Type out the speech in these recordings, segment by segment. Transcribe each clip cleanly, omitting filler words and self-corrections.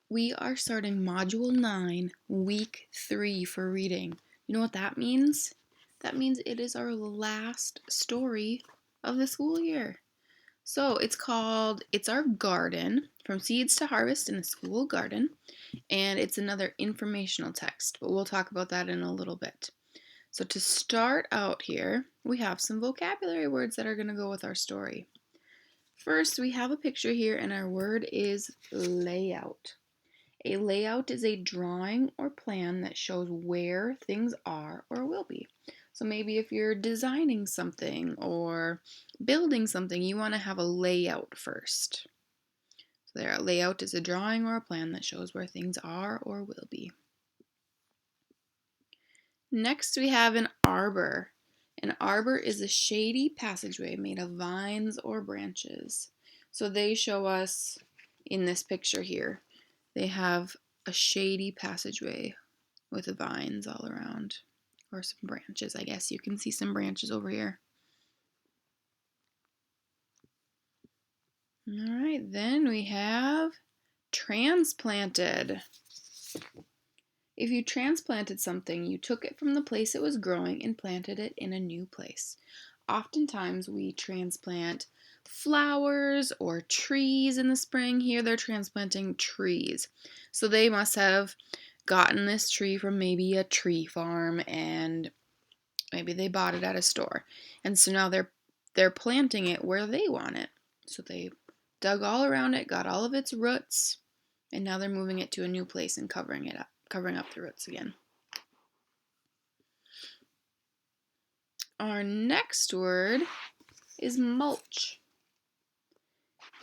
We are starting Module 9, Week 3 for reading. You know what that means? That means it is our last story of the school year. So it's called It's Our Garden, From Seeds to Harvest in a School Garden, and it's another informational text, but we'll talk about that in a little bit. So to start out here, we have some vocabulary words that are going to go with our story. First, we have a picture here, and our word is layout. A layout is a drawing or plan that shows where things are or will be. So maybe if you're designing something or building something, you want to have a layout first. So there, a layout is a drawing or a plan that shows where things are or will be. Next, we have an arbor. An arbor is a shady passageway made of vines or branches. So they show us in this picture here. They have a shady passageway with the vines all around, or some branches, I guess. You can see some branches over here. All right, then we have transplanted. If you transplanted something, you took it from the place it was growing and planted it in a new place. Oftentimes we transplant flowers or trees in the spring. Here they're transplanting trees. So they must have gotten this tree from maybe a tree farm, and maybe they bought it at a store. And so now they're planting it where they want it. So they dug all around it, got all of its roots, and now they're moving it to a new place and covering up the roots again. Our next word is mulch.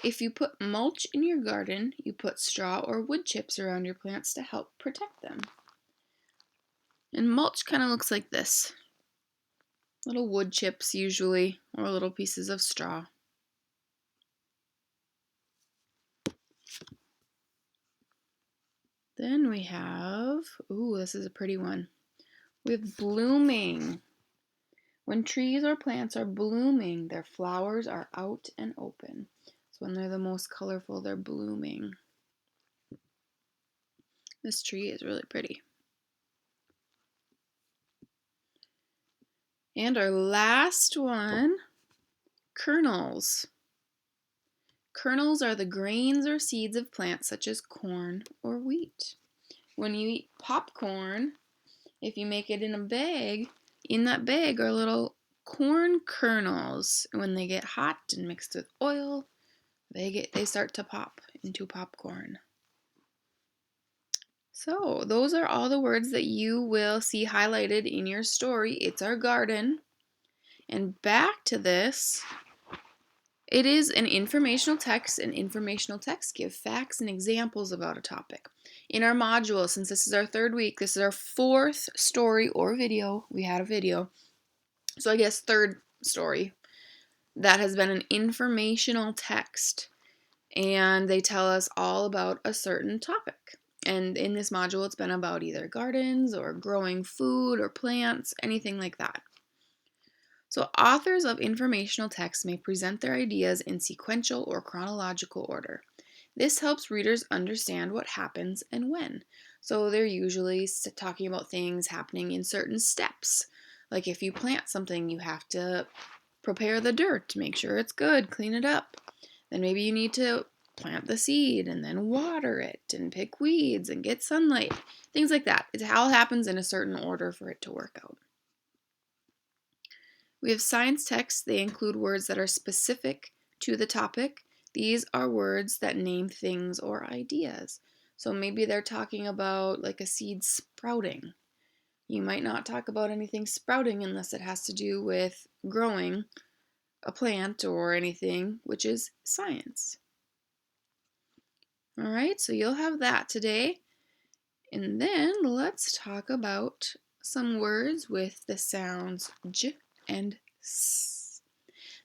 If you put mulch in your garden, you put straw or wood chips around your plants to help protect them. And mulch kind of looks like this. Little wood chips usually, or little pieces of straw. Then we have, this is a pretty one. We have blooming. When trees or plants are blooming, their flowers are out and open. So when they're the most colorful, they're blooming. This tree is really pretty. And our last one, kernels. Kernels are the grains or seeds of plants such as corn or wheat. When you eat popcorn, if you make it in a bag, in that bag are little corn kernels. When they get hot and mixed with oil, they start to pop into popcorn. So those are all the words that you will see highlighted in your story. It's Our Garden. And back to this, it is an informational text, and informational texts give facts and examples about a topic. In our module, since this is our third week, this is our fourth story or video. We had a video. So I guess third story that has been an informational text. And they tell us all about a certain topic. And in this module, it's been about either gardens or growing food or plants, anything like that. So authors of informational texts may present their ideas in sequential or chronological order. This helps readers understand what happens and when. So they're usually talking about things happening in certain steps. Like if you plant something, you have to prepare the dirt to make sure it's good, clean it up. Then maybe you need to plant the seed and then water it and pick weeds and get sunlight. Things like that. It all happens in a certain order for it to work out. We have science texts. They include words that are specific to the topic. These are words that name things or ideas. So maybe they're talking about like a seed sprouting. You might not talk about anything sprouting unless it has to do with growing a plant or anything, which is science. All right, so you'll have that today. And then let's talk about some words with the sounds J and S.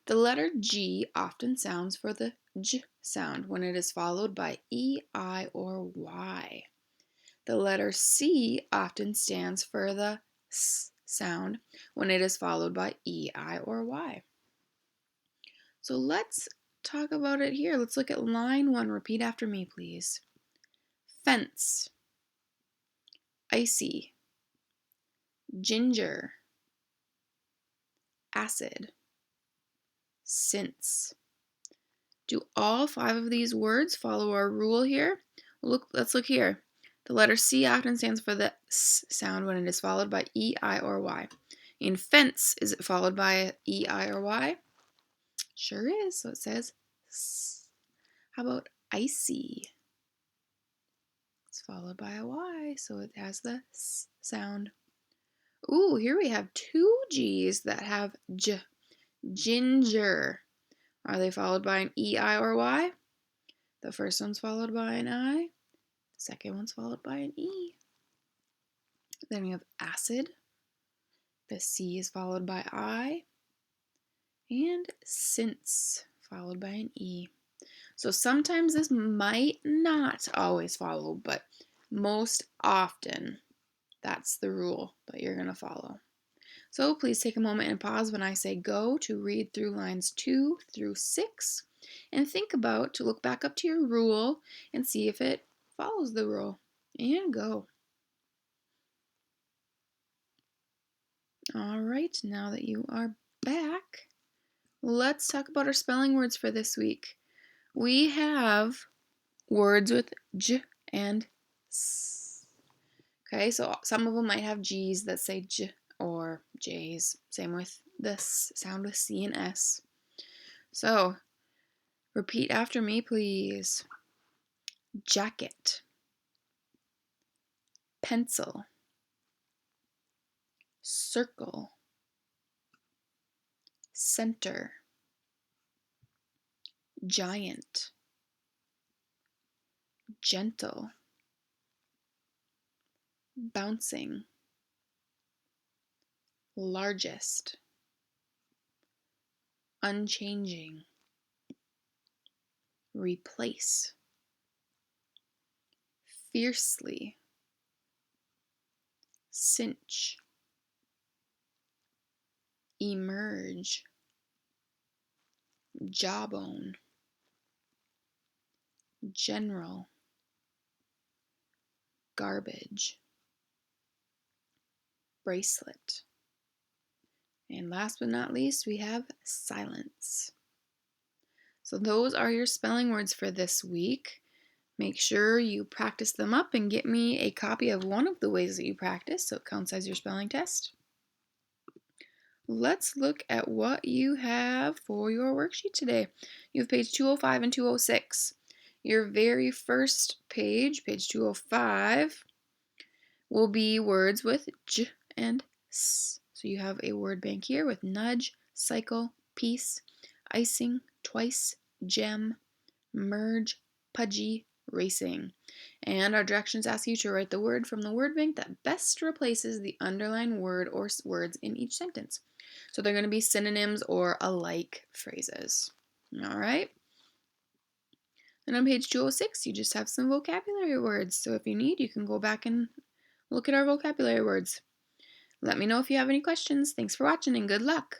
The letter G often sounds for the J sound when it is followed by E, I, or Y. The letter C often stands for the S sound when it is followed by E, I, or Y. So let's talk about it here. Let's look at line 1. Repeat after me, please. fence, icy, ginger, acid, since. Do all 5 of these words follow our rule here? Let's look here. The letter C often stands for the S sound when it is followed by E, I, or Y. In fence, is it followed by a E, I, or Y? Sure is, so it says S. How about icy? It's followed by a Y, so it has the S sound. Ooh, here we have 2 G's that have J. Ginger. Are they followed by an E, I, or Y? The first one's followed by an I. The second one's followed by an E. Then we have acid. The C is followed by I. And since, followed by an E. So sometimes this might not always follow, but most often that's the rule that you're going to follow. So please take a moment and pause when I say go to read through lines 2 through 6 and think about to look back up to your rule and see if it follows the rule. And go. All right, now that you are back, let's talk about our spelling words for this week. We have words with J and S. Okay, so some of them might have G's that say J or J's. Same with this sound with C and S. So, repeat after me, please. Jacket, pencil, circle, center, giant, gentle, bouncing, largest, unchanging, replace, fiercely, cinch, emerge, jawbone, general, garbage, bracelet. And last but not least, we have silence. So those are your spelling words for this week. Make sure you practice them up and get me a copy of one of the ways that you practice so it counts as your spelling test. Let's look at what you have for your worksheet today. You have page 205 and 206. Your very first page, page 205, will be words with J and S. So you have a word bank here with nudge, cycle, piece, icing, twice, gem, merge, pudgy, racing. And our directions ask you to write the word from the word bank that best replaces the underlined word or words in each sentence. So they're going to be synonyms or alike phrases. All right. And on page 206, you just have some vocabulary words. So if you need, you can go back and look at our vocabulary words. Let me know if you have any questions. Thanks for watching and good luck.